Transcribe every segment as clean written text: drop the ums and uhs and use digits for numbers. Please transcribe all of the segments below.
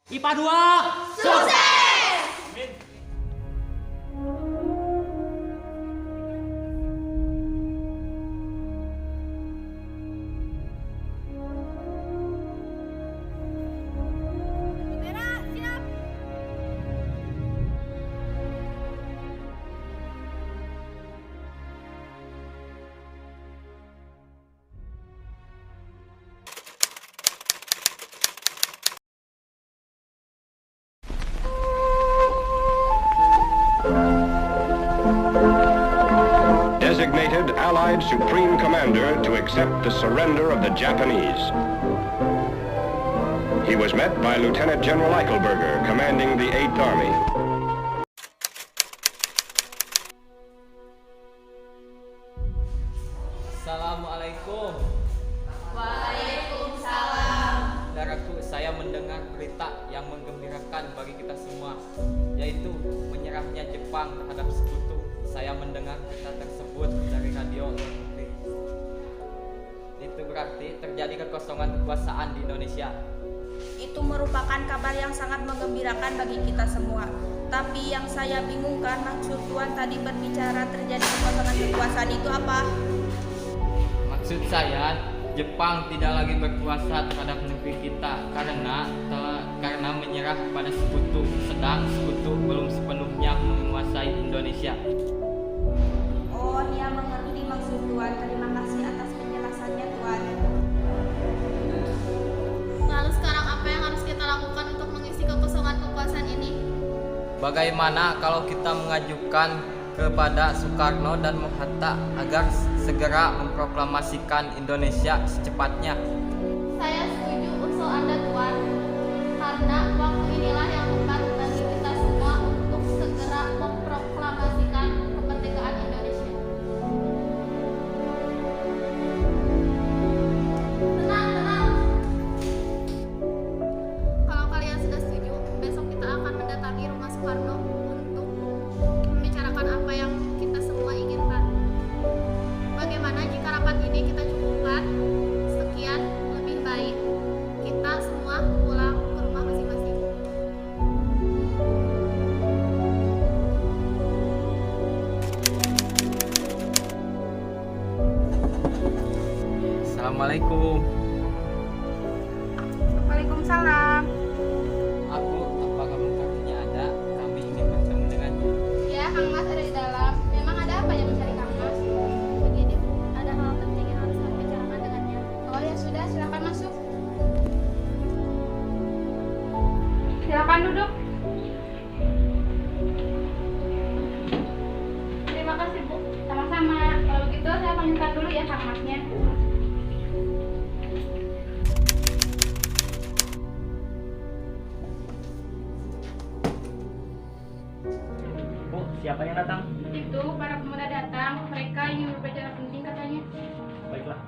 IPA 2 sukses! Amin. Merah, siap! Designated Allied Supreme Commander to accept the surrender of the Japanese. He was met by Lieutenant General Eichelberger, commanding the 8th Army. Assalamualaikum. Waalaikumsalam. Saudaraku, saya mendengar berita yang menggembirakan bagi kita semua, yaitu menyerahnya Jepang terhadap sekutu. Saya mendengar berita tersebut dari radio luar negeri. Itu berarti terjadi kekosongan kekuasaan di Indonesia. Itu merupakan kabar yang sangat menggembirakan bagi kita semua. Tapi yang saya bingungkan, maksud Tuan tadi berbicara terjadi kekosongan kekuasaan itu apa? Maksud saya, Jepang tidak lagi berkuasa terhadap negeri kita karena menyerah pada sekutu, sedang sekutu belum sepenuhnya menguasai Indonesia. Oh, Nia mengerti maksud Tuan. Terima kasih atas penjelasannya, Tuan. Lalu sekarang apa yang harus kita lakukan untuk mengisi kekosongan kekuasaan ini? Bagaimana kalau kita mengajukan kepada Soekarno dan Hatta agar segera memproklamasikan Indonesia secepatnya? Saya setuju usul Anda, Tuan. Karena waktu inilah yang tepat bagi kita semua untuk segera memproklamasikan kemerdekaan Indonesia. Tenang. Kalau kalian sudah setuju, besok kita akan mendatangi rumah Soekarno untuk membicarakan apa yang kita semua inginkan. Bagaimana jika rapat ini kita cukupkan? Sekian, lebih baik kita semua pulang ke rumah masing-masing. Assalamualaikum. Waalaikumsalam. Aku, apakah kartunya ada? Kami ingin bertemu dengannya. Ya, Kang Mas ada di dalam. Memang ada apa yang mencari Kang Mas? Begini, Bu, ada hal penting yang harus kami bicarakan dengannya. Oh ya sudah, silakan masuk. Silakan duduk. Terima kasih, Bu. Sama-sama. Kalau begitu saya panggilkan dulu ya Kang Masnya. Bu, siapa yang datang? Itu para pemuda datang, mereka ingin berbicara penting katanya. Baiklah.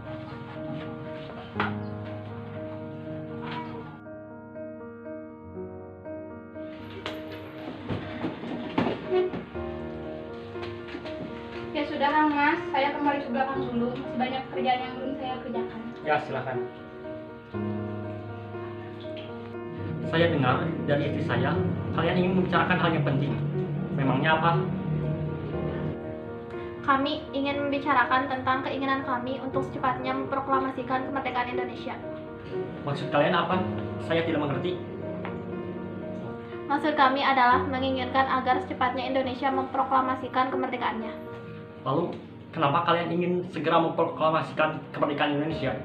Ya sudah Kang Mas, saya kembali ke belakang dulu. Masih banyak pekerjaan yang belum saya kerjakan. Ya, silakan. Saya dengar dari istri saya, kalian ingin membicarakan hal yang penting. Memangnya apa? Kami ingin membicarakan tentang keinginan kami untuk secepatnya memproklamasikan kemerdekaan Indonesia. Maksud kalian apa? Saya tidak mengerti. Maksud kami adalah menginginkan agar secepatnya Indonesia memproklamasikan kemerdekaannya. Lalu, kenapa kalian ingin segera memproklamasikan kemerdekaan Indonesia?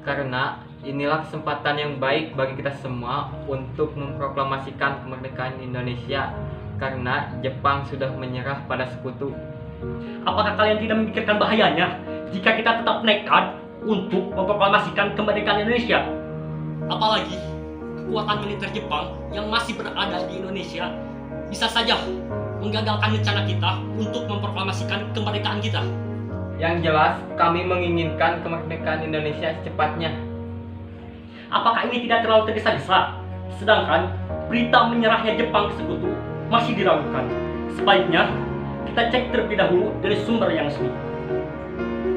Karena inilah kesempatan yang baik bagi kita semua untuk memproklamasikan kemerdekaan Indonesia, karena Jepang sudah menyerah pada sekutu. Apakah kalian tidak memikirkan bahayanya jika kita tetap nekat untuk memproklamasikan kemerdekaan Indonesia? Apalagi kekuatan militer Jepang yang masih berada di Indonesia bisa saja menggagalkan rencana kita untuk memproklamasikan kemerdekaan kita. Yang jelas, kami menginginkan kemerdekaan Indonesia secepatnya. Apakah ini tidak terlalu tergesa-gesa? Sedangkan berita menyerahnya Jepang ke sekutu masih diragukan. Sebaiknya kita cek terlebih dahulu dari sumber yang resmi.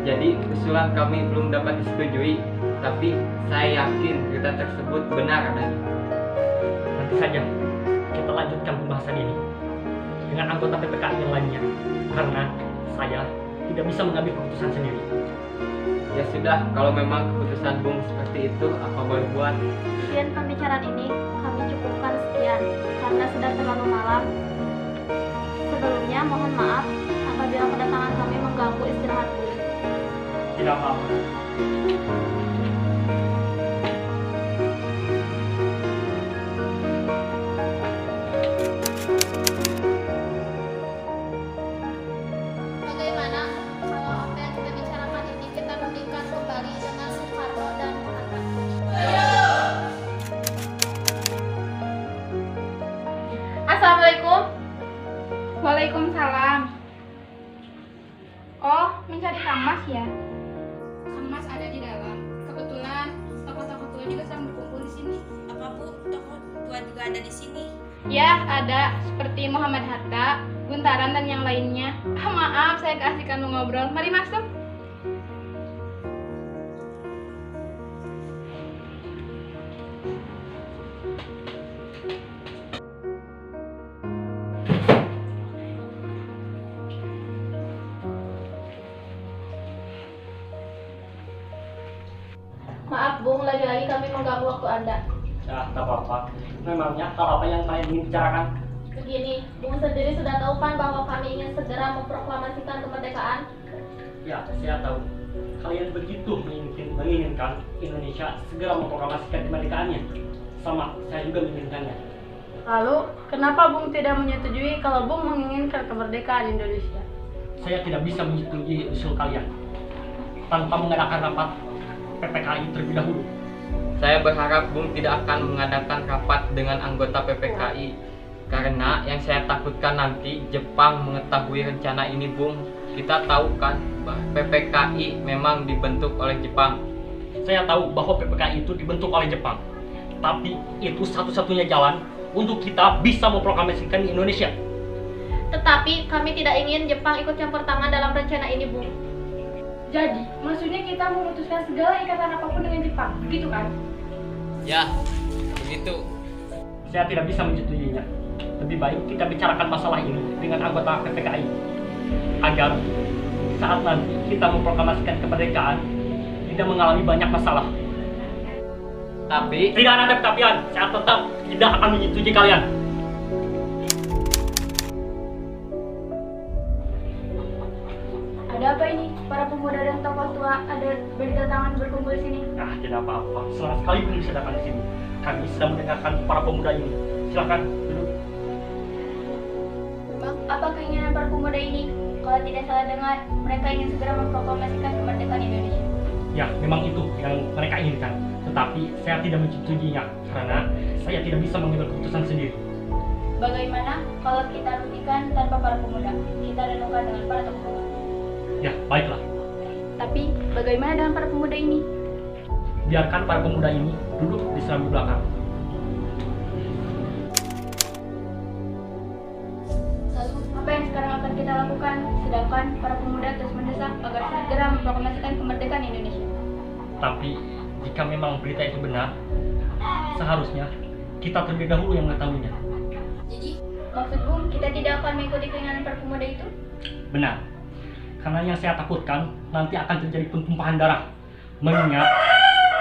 Jadi usulan kami belum dapat disetujui, tapi saya yakin berita tersebut benar adanya. saja kita lanjutkan pembahasan ini dengan anggota PPKI yang lainnya, karena saya tidak bisa mengambil keputusan sendiri. Ya sudah, kalau memang keputusan Bung seperti itu, apa boleh buat? Sekian pembicaraan ini kami cukupkan sekian karena sudah terlalu malam. Sebelumnya mohon maaf apabila kedatangan kami mengganggu istirahat Bung. Tidak apa-apa. Bagaimana kalau apa yang kita bicarakan ini kita rundingkan kembali dengan Soekarno dan Hatta? Assalamualaikum. Waalaikumsalam. Oh, mencari Kang Mas ya? Kang Mas ada di dalam. Kebetulan tokoh-tokoh tua juga sedang berkumpul di sini. Apa Bu, tokoh tua juga ada di sini? Ya, ada seperti Muhammad Hatta, Buntaran dan yang lainnya. Maaf, saya keasikan mengobrol. Mari masuk. Maaf Bung, lagi-lagi kami mengganggu waktu Anda. Ya, tak apa-apa. Memangnya hal apa yang kalian ingin bicarakan? Begini, Bung sendiri sudah tahu kan bahwa kami ingin segera memproklamasikan kemerdekaan? Ya, saya tahu. Kalian begitu menginginkan Indonesia segera memproklamasikan kemerdekaannya. Sama, saya juga menginginkannya. Lalu, kenapa Bung tidak menyetujui kalau Bung menginginkan kemerdekaan Indonesia? Saya tidak bisa menyetujui usul kalian tanpa mengadakan rapat PPKI terlebih dahulu. Saya berharap Bung tidak akan mengadakan rapat dengan anggota PPKI karena yang saya takutkan nanti Jepang mengetahui rencana ini Bung. Kita tahu kan bahwa PPKI memang dibentuk oleh Jepang. Saya tahu bahwa PPKI itu dibentuk oleh Jepang, tapi itu satu-satunya jalan untuk kita bisa memproklamasikan Indonesia. Tetapi kami tidak ingin Jepang ikut campur tangan dalam rencana ini Bung. Jadi, maksudnya kita memutuskan segala ikatan apapun dengan Jepang, begitu kan? Ya, begitu. Saya tidak bisa menyetujuinya. Lebih baik kita bicarakan masalah ini dengan anggota PPKI agar saat nanti kita memproklamasikan kemerdekaan tidak mengalami banyak masalah. Tapi Tidak ada ketapian, saya tetap tidak akan menyetujui kalian. Ada apa ini? Para pemuda dan tokoh tua ada berdatangan berkumpul di sini. Nah, tidak apa-apa. Senang sekali belum bisa datang di sini. Kami sedang mendengarkan para pemuda ini. Silakan duduk. Bang, apa keinginan para pemuda ini? Kalau tidak salah dengar, mereka ingin segera memproklamasikan kemerdekaan Indonesia. Ya, memang itu yang mereka inginkan. Tetapi saya tidak menyetujuinya karena saya tidak bisa mengambil keputusan sendiri. Bagaimana kalau kita rugikan tanpa para pemuda? Kita renungkan dengan para tokoh. Ya, baiklah. Tapi bagaimana dengan para pemuda ini? Biarkan para pemuda ini duduk di serambi belakang. Lalu, apa yang sekarang akan kita lakukan? Sedangkan para pemuda terus mendesak agar segera memproklamasikan kemerdekaan Indonesia. Tapi jika memang berita itu benar, seharusnya kita terlebih dahulu yang mengetahuinya. Jadi, maksud Bung, kita tidak akan mengikuti keinginan para pemuda itu? Benar. Karena yang saya takutkan nanti akan terjadi pentumpahan darah. Mengingat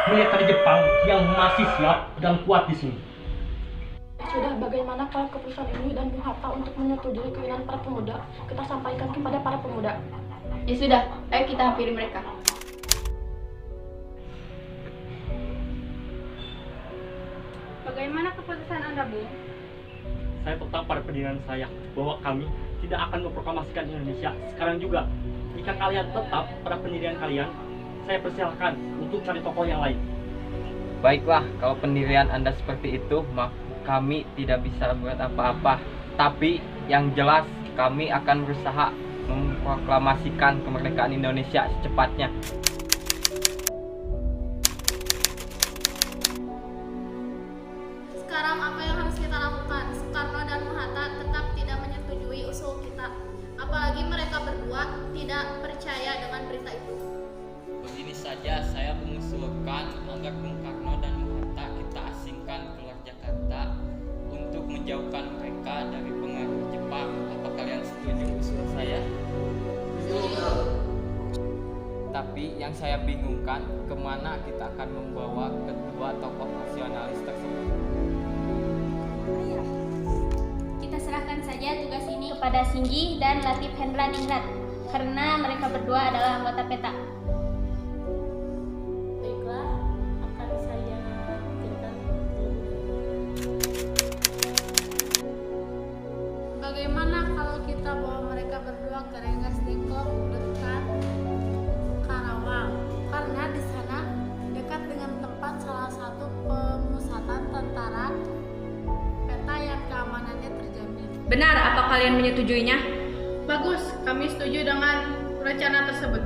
militer Jepang yang masih siap dan kuat di sini. Sudah, bagaimana kalau keputusan ini dan Bung Hatta untuk menyetujui keinginan para pemuda kita sampaikan kepada para pemuda? Ya sudah, ayo kita hampiri mereka. Bagaimana keputusan Anda, Bung? Saya tetap pada pendirian saya bahwa kami tidak akan memproklamasikan Indonesia sekarang juga. Jika kalian tetap pada pendirian kalian, saya persilahkan untuk cari tokoh yang lain. baiklah, kalau pendirian Anda seperti itu, maka kami tidak bisa buat apa-apa. Tapi yang jelas kami akan berusaha memproklamasikan kemerdekaan Indonesia secepatnya. Sekarang apa yang harus kita lakukan? Soekarno dan Hatta tetap tidak menyetujui usul kita. Apalagi mereka berdua tidak percaya dengan berita itu. Begini saja, saya mengusulkan agar Bung Karno dan Bung Hatta kita asingkan keluar Jakarta menjauhkan mereka dari pengaruh Jepang. Apa kalian setuju usul saya? Tapi yang saya bingungkan, kemana kita akan membawa kedua tokoh nasionalis tersebut? Kita serahkan saja tugas ini kepada Singgi dan Latif Hendra Ningrat karena mereka berdua adalah anggota PETA. Baiklah, akan saya pikirkan. Bagaimana kalau kita bawa mereka berdua ke Rengas Dengklok dekat Karawang? Karena di sana dekat dengan tempat salah satu pemusatan tentara PETA yang keamanannya terjamin. Benar, apa kalian menyetujuinya? Bagus, kami setuju dengan rencana tersebut.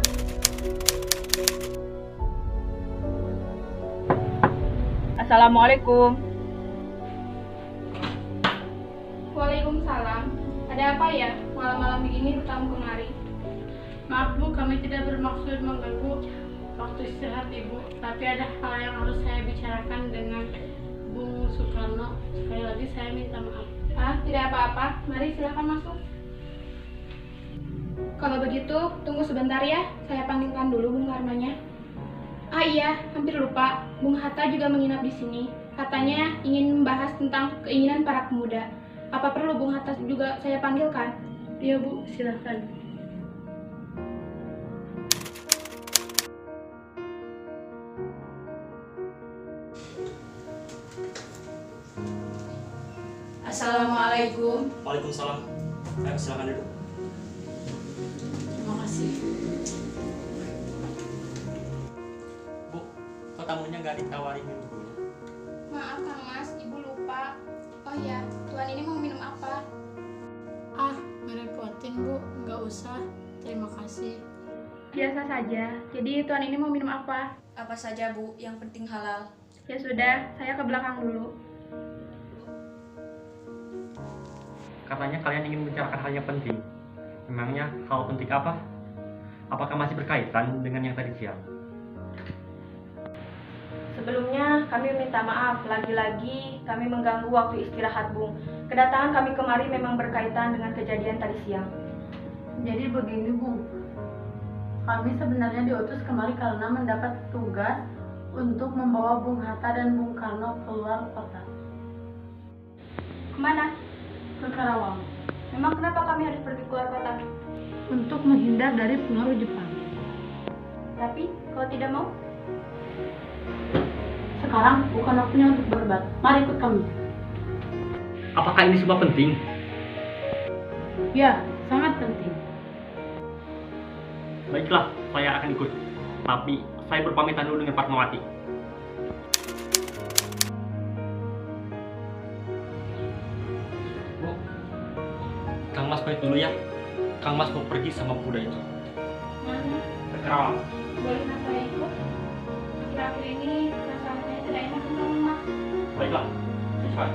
Assalamualaikum. Waalaikumsalam. Ada apa ya malam-malam begini bertamu kemari? Maaf Bu, kami tidak bermaksud mengganggu waktu istirahat Ibu, tapi ada hal yang harus saya bicarakan dengan Bung Soekarno. Sekali lagi saya minta maaf. Tidak apa-apa. Mari silakan masuk. Kalau begitu, tunggu sebentar ya. Saya panggilkan dulu Bung Karnonya. Iya, hampir lupa. Bung Hatta juga menginap di sini. Katanya ingin membahas tentang keinginan para pemuda. Apa perlu Bung Hatta juga saya panggilkan? Iya Bu, silakan. Assalamualaikum. Waalaikumsalam. Ayo silakan duduk. Terima kasih. Bu, kok tamunya nggak ditawarin minum dulu? Maaf Kang Mas, Ibu lupa. Oh ya, Tuan ini mau minum apa? Merepotin Bu, nggak usah. Terima kasih. Biasa saja. Jadi Tuan ini mau minum apa? Apa saja Bu, yang penting halal. Ya sudah, saya ke belakang dulu. Katanya kalian ingin membicarakan hal yang penting. Memangnya hal penting apa? Apakah masih berkaitan dengan yang tadi siang? Sebelumnya kami minta maaf, lagi-lagi kami mengganggu waktu istirahat Bung. Kedatangan kami kemari memang berkaitan dengan kejadian tadi siang. Jadi begini Bung, kami sebenarnya diutus kemari karena mendapat tugas untuk membawa Bung Hatta dan Bung Karno keluar kota. Kemana? Ke Karawang. Memang kenapa kami harus pergi keluar kota? Untuk menghindar dari pengaruh Jepang. Tapi kalau tidak mau? Sekarang bukan waktunya untuk berdebat. Mari ikut kami. Apakah ini semua penting? Ya, sangat penting. Baiklah, saya akan ikut. Tapi saya berpamitan dulu dengan Fatmawati. Bu, Kang Mas balik dulu ya. Kang Mas mau pergi sama pemuda itu. Mana? Ke Karawang. Boleh saya ikut? Akhir-akhir ini perasaan saya tidak enak dengan Mas. Baiklah, sesuai.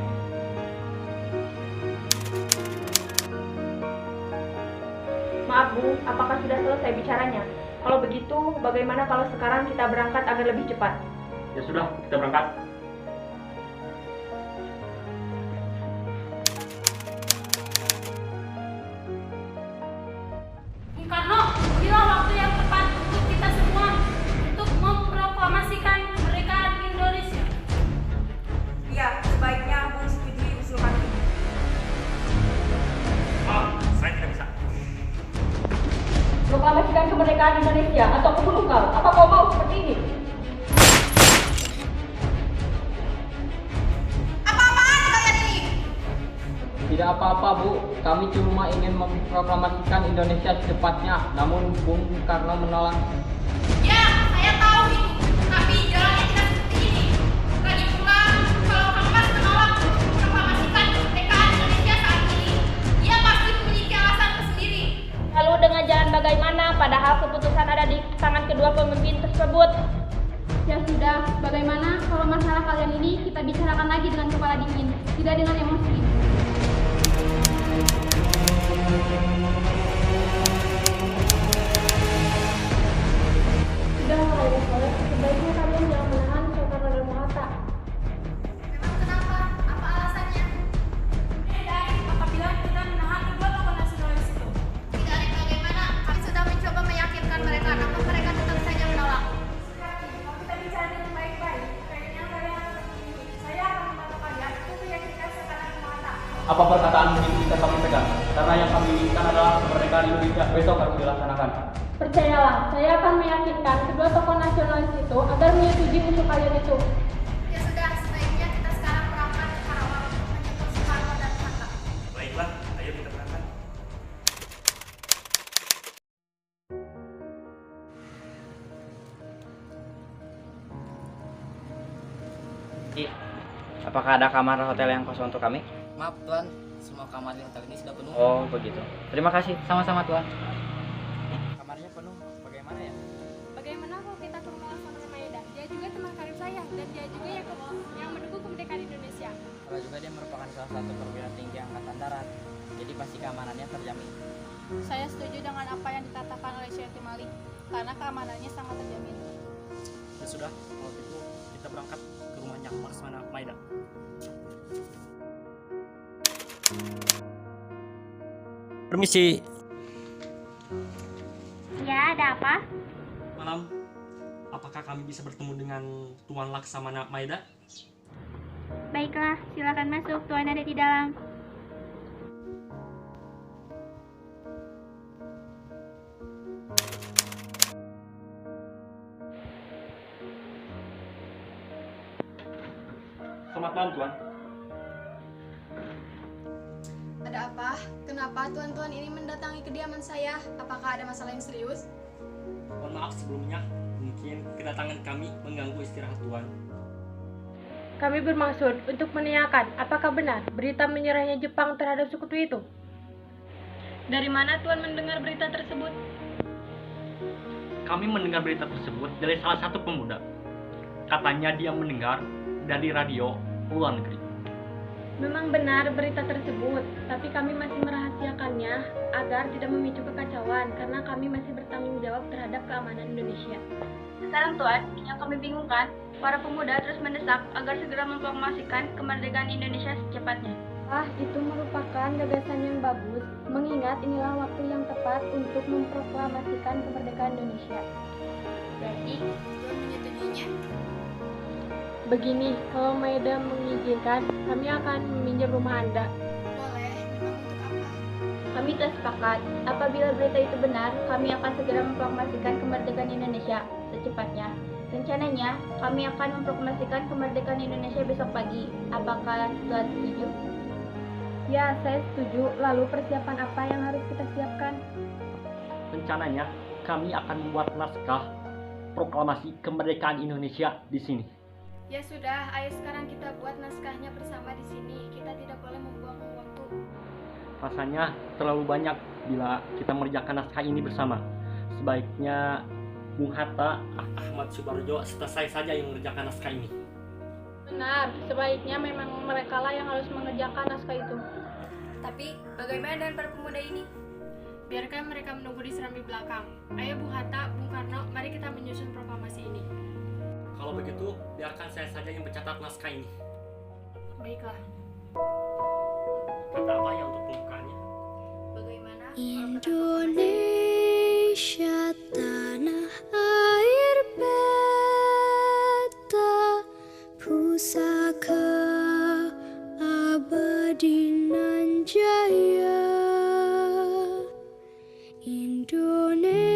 Maaf Bu, apakah sudah selesai bicaranya? Kalau begitu, bagaimana kalau sekarang kita berangkat agar lebih cepat? Ya sudah, kita berangkat. Bung Karno, inilah waktu yang tepat untuk kita semua untuk memproklamasikan kemerdekaan Indonesia. Iya, sebaiknya Bung setujui usul kami. Maaf, saya tidak bisa. Proklamasikan kemerdekaan Indonesia atau kubunuh kau? Apa kau mau seperti ini? Apa-apaan kalian ini? Tidak apa-apa Bu, kami cuma ingin memproklamasikan Indonesia secepatnya. Namun Bung Karno menolak. Ya, saya tahu itu. Tapi jalannya tidak seperti ini. Lagi pula, kalau Kang Mas menolak memproklamasikan kemerdekaan Indonesia saat ini, dia pasti memiliki alasan tersendiri. Lalu dengan jalan bagaimana? Padahal keputusan ada di tangan kedua pemimpin tersebut. Ya sudah, bagaimana kalau masalah kalian ini kita bicarakan lagi dengan kepala dingin, tidak dengan emosi. Sudah kalau soleh, sebaiknya kalian jangan menahan Soekarno dan Bung Hatta. Memang kenapa? Apa alasannya? Apa perkataan ini bisa kami pegang? Karena yang kami inginkan adalah kemerdekaan Indonesia besok harus dilaksanakan. Percayalah, saya akan meyakinkan kedua tokoh nasionalis itu agar menyetujui usul kalian itu. Ya sudah, sebaiknya kita sekarang berangkat ke Karawang menjemput Soekarno dan Hatta. Baiklah, ayo kita berangkat. Apakah ada kamar hotel yang kosong untuk kami? Maaf Tuan, semua kamar di hotel ini sudah penuh. Oh, begitu. Terima kasih. Sama-sama, Tuan. Kamarnya penuh, bagaimana ya? Bagaimana kalau kita ke rumah Laksamana Maeda? Dia juga teman karib saya dan dia juga yang mendukung kemerdekaan Indonesia. Kalau juga dia merupakan salah satu perwira tinggi angkatan darat, jadi pasti keamanannya terjamin. Saya setuju dengan apa yang dikatakan oleh Syekh Timali, karena keamanannya sangat terjamin. Ya sudah, kalau gitu kita berangkat ke rumahnya Laksamana Maeda. Permisi. Ya, ada apa? Malam. Apakah kami bisa bertemu dengan Tuan Laksamana Maeda? Baiklah, silakan masuk. Tuan ada di dalam. Selamat malam, Tuan. Ada apa? Kenapa tuan-tuan ini mendatangi kediaman saya? Apakah ada masalah yang serius? Mohon maaf sebelumnya, mungkin kedatangan kami mengganggu istirahat Tuan. Kami bermaksud untuk menanyakan apakah benar berita menyerahnya Jepang terhadap sekutu itu. Dari mana Tuan mendengar berita tersebut? Kami mendengar berita tersebut dari salah satu pemuda. Katanya dia mendengar dari radio luar negeri. Memang benar berita tersebut, tapi kami masih merahasiakannya agar tidak memicu kekacauan karena kami masih bertanggung jawab terhadap keamanan Indonesia. Sekarang Tuan, yang kami bingungkan, para pemuda terus mendesak agar segera memproklamasikan kemerdekaan Indonesia secepatnya. Itu merupakan gagasan yang bagus, mengingat inilah waktu yang tepat untuk memproklamasikan kemerdekaan Indonesia. Berarti tuan menyetujuinya? Begini, kalau Maeda mengizinkan, kami akan meminjam rumah Anda. Boleh, memang untuk apa? Kami telah sepakat, apabila berita itu benar, kami akan segera memproklamasikan kemerdekaan Indonesia secepatnya. Rencananya, kami akan memproklamasikan kemerdekaan Indonesia besok pagi. Apakah Tuan setuju? Ya, saya setuju. Lalu persiapan apa yang harus kita siapkan? Rencananya, kami akan membuat naskah proklamasi kemerdekaan Indonesia di sini. Ya sudah, ayo sekarang kita buat naskahnya bersama di sini. Kita tidak boleh membuang waktu. Rasanya terlalu banyak bila kita mengerjakan naskah ini bersama. Sebaiknya Bung Hatta, Ahmad Subarjo, serta saya saja yang mengerjakan naskah ini. Benar, sebaiknya memang merekalah yang harus mengerjakan naskah itu. Tapi bagaimana dengan para pemuda ini? Biarkan mereka menunggu di serambi belakang. Ayo Bung Hatta, Bung Karno, mari kita menyusun proklamasi ini. Kalau begitu, biarkan saya saja yang mencatat naskah ini. Baiklah. Kata apa ya untuk pembukaannya? Bagaimana? Indonesia tanah air beta pusaka abadi nan jaya. Indonesia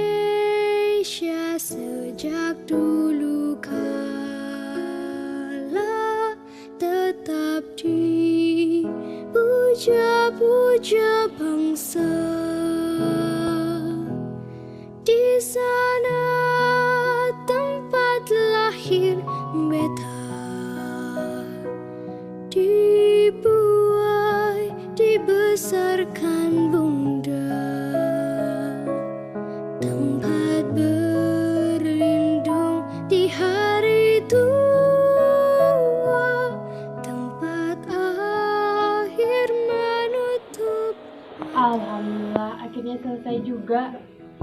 sejak dulu kala tetap dipuja-puja bangsa. Di sana tempat lahir beta, dibuai dibesarkan bunda, tempat berlindung di hari tua, tempat akhir menutup. Alhamdulillah, akhirnya selesai juga.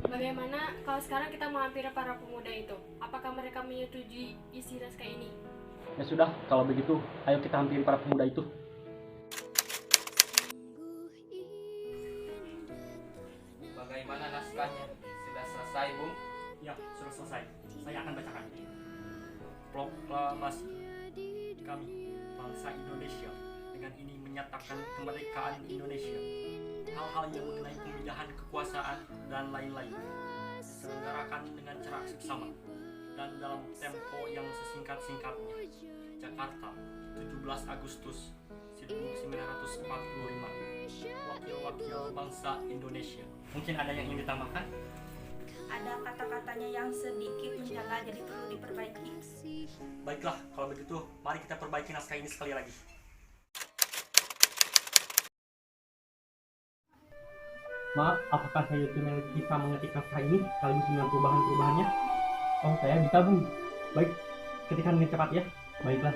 Bagaimana kalau sekarang kita menghampiri para pemuda itu? Apakah mereka menyetujui isi naskah ini? Ya sudah, kalau begitu, ayo kita hampiri para pemuda itu. Bagaimana naskahnya? Sudah selesai, Bung? Ya, sudah selesai. Saya akan bacakan. Proklamasi kami, bangsa Indonesia, dengan ini menyatakan kemerdekaan Indonesia. Hal-hal yang mengenai pemindahan kekuasaan dan lain-lain diselenggarakan dengan cara seksama dan dalam tempo yang sesingkat-singkatnya. Jakarta, 17 Agustus 1945. Wakil-wakil bangsa Indonesia. Mungkin ada yang ingin ditambahkan? Ada kata-katanya yang sedikit menjaga, jadi perlu diperbaiki. Baiklah, kalau begitu mari kita perbaiki naskah ini sekali lagi. Maaf, apakah saya bisa mengetik naskah ini sekaligus dengan perubahan-perubahannya? Oh, saya bisa, Bung. Baik, ketikkan dengan cepat ya. Baiklah.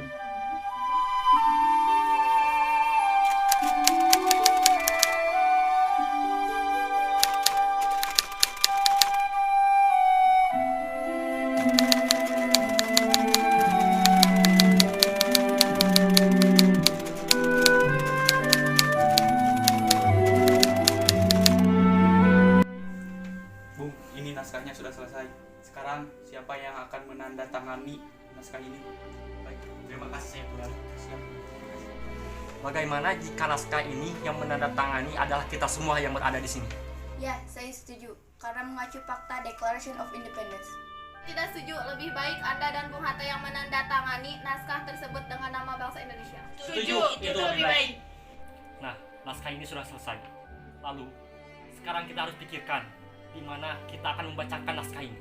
Bung, ini naskahnya sudah selesai. Sekarang siapa yang akan menandatangani naskah ini? Baik, terima kasih Tuan. Siap. Bagaimana jika naskah ini yang menandatangani adalah kita semua yang berada di sini? Ya, saya setuju. Karena mengacu fakta Declaration of Independence. Tidak setuju, lebih baik Anda dan Bung Hatta yang menandatangani naskah tersebut dengan nama bangsa Indonesia. Setuju, itu lebih baik. Nah, naskah ini sudah selesai. Lalu, sekarang kita harus pikirkan di mana kita akan membacakan naskah ini.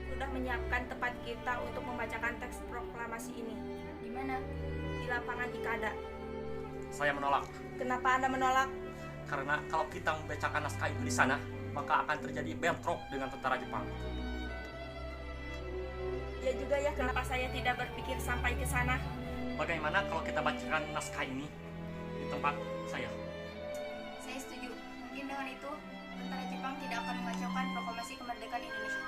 Sudah menyiapkan tempat kita untuk membacakan teks proklamasi ini. Di mana? Di lapangan Ikada. Saya menolak. Kenapa Anda menolak? Karena kalau kita membacakan naskah itu di sana, maka akan terjadi bentrok dengan tentara Jepang. Ya juga ya, kenapa saya tidak berpikir sampai ke sana? Bagaimana kalau kita bacakan naskah ini di tempat saya? Saya setuju. Mungkin dengan itu, tentara Jepang tidak akan mengacaukan proklamasi kemerdekaan Indonesia.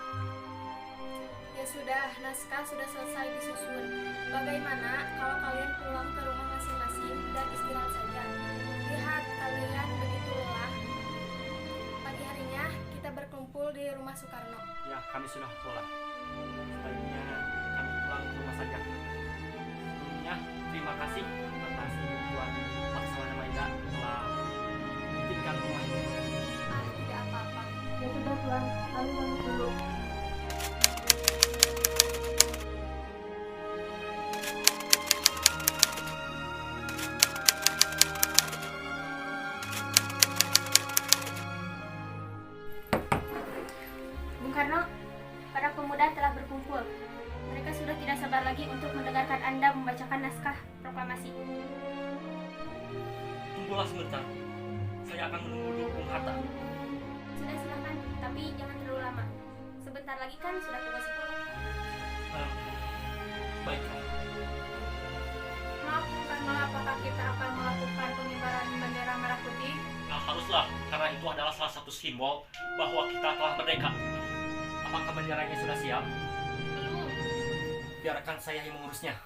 Ya sudah, naskah sudah selesai disusun. Bagaimana kalau kalian pulang ke rumah masing-masing dan istirahat saja? Lihat, kalian begitu lelah. Pagi harinya kita berkumpul di rumah Soekarno. Ya, kami sudah lelah. Sebaiknya kami pulang ke rumah saja. Sebelumnya, terima kasih atas Tuan Laksamana Maida telah mengizinkan rumah ini. Tidak apa-apa. Ya sudah Tuan, kami pamit dulu. Bung Karno, para pemuda telah berkumpul. Mereka sudah tidak sabar lagi untuk mendengarkan Anda membacakan naskah proklamasi. Tunggulah sebentar. Saya akan menunggu dulu Bung Hatta. Sudah silakan, tapi jangan terlalu lama. Sebentar lagi kan sudah pukul 10. Baiklah. Maaf Bung Karno, apakah kita akan melakukan pengibaran bendera merah putih? Nah, haruslah, karena itu adalah salah satu simbol bahwa kita telah merdeka. Apakah benderanya sudah siap? Belum. Biarkan saya yang mengurusnya.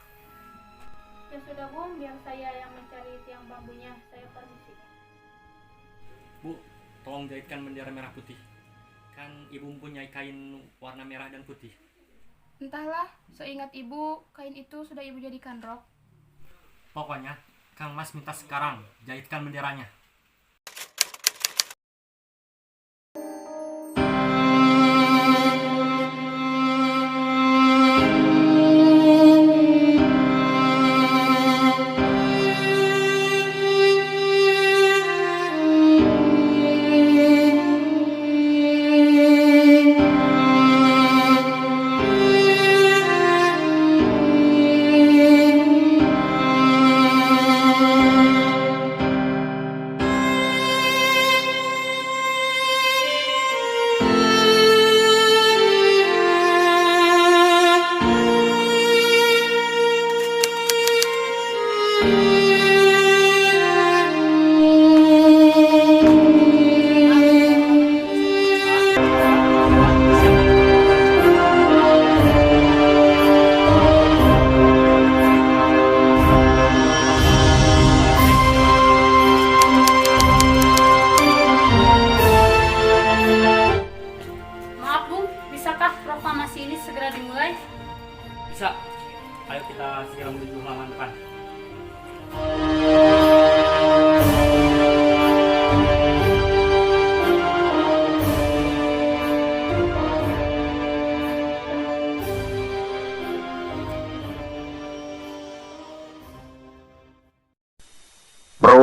Ya sudah Bung, biar saya yang mencari tiang bambunya. Saya permisi. Bu, tolong jahitkan bendera merah putih. Kan ibu mempunyai kain warna merah dan putih. Entahlah, seingat ibu, kain itu sudah ibu jadikan rok. Pokoknya, Kang Mas minta sekarang jahitkan benderanya.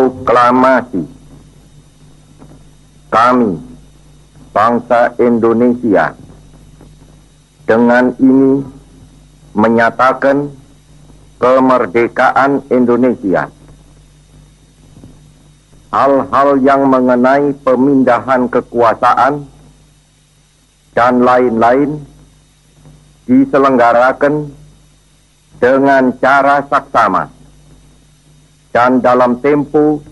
Proklamasi. Kami, bangsa Indonesia, dengan ini menyatakan kemerdekaan Indonesia. Hal-hal yang mengenai pemindahan kekuasaan dan lain-lain diselenggarakan dengan cara saksama dan dalam tempo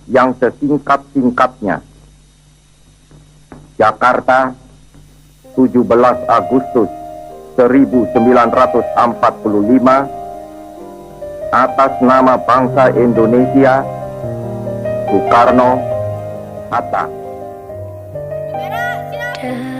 yang sesingkat-singkatnya. Jakarta, 17 Agustus 1945, atas nama bangsa Indonesia, Soekarno, Hatta. Dan